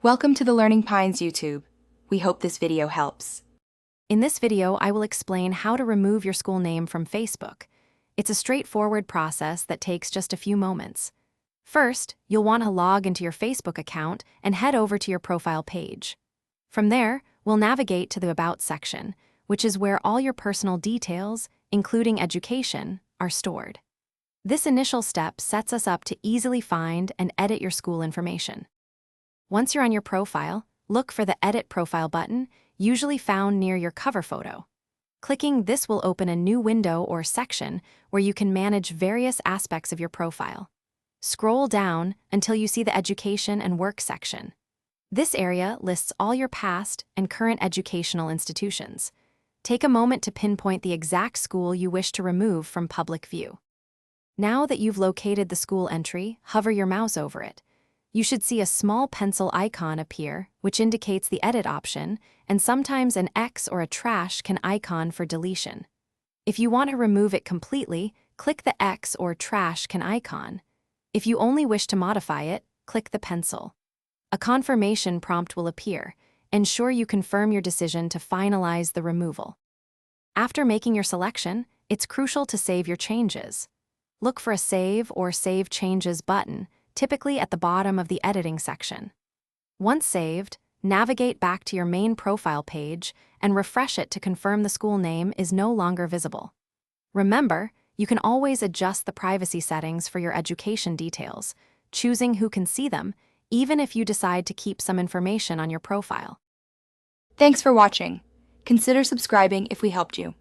Welcome to the Learning Pines YouTube. We hope this video helps. In this video, I will explain how to remove your school name from Facebook. It's a straightforward process that takes just a few moments. First, you'll want to log into your Facebook account and head over to your profile page. From there, we'll navigate to the About section, which is where all your personal details, including education, are stored. This initial step sets us up to easily find and edit your school information. Once you're on your profile, look for the Edit Profile button, usually found near your cover photo. Clicking this will open a new window or section where you can manage various aspects of your profile. Scroll down until you see the Education and Work section. This area lists all your past and current educational institutions. Take a moment to pinpoint the exact school you wish to remove from public view. Now that you've located the school entry, hover your mouse over it. You should see a small pencil icon appear, which indicates the edit option, and sometimes an X or a trash can icon for deletion. If you want to remove it completely, click the X or trash can icon. If you only wish to modify it, click the pencil. A confirmation prompt will appear. Ensure you confirm your decision to finalize the removal. After making your selection, it's crucial to save your changes. Look for a Save or Save Changes button, typically at the bottom of the editing section. Once saved, navigate back to your main profile page and refresh it to confirm the school name is no longer visible. Remember, you can always adjust the privacy settings for your education details, choosing who can see them, even if you decide to keep some information on your profile. Thanks for watching. Consider subscribing if we helped you.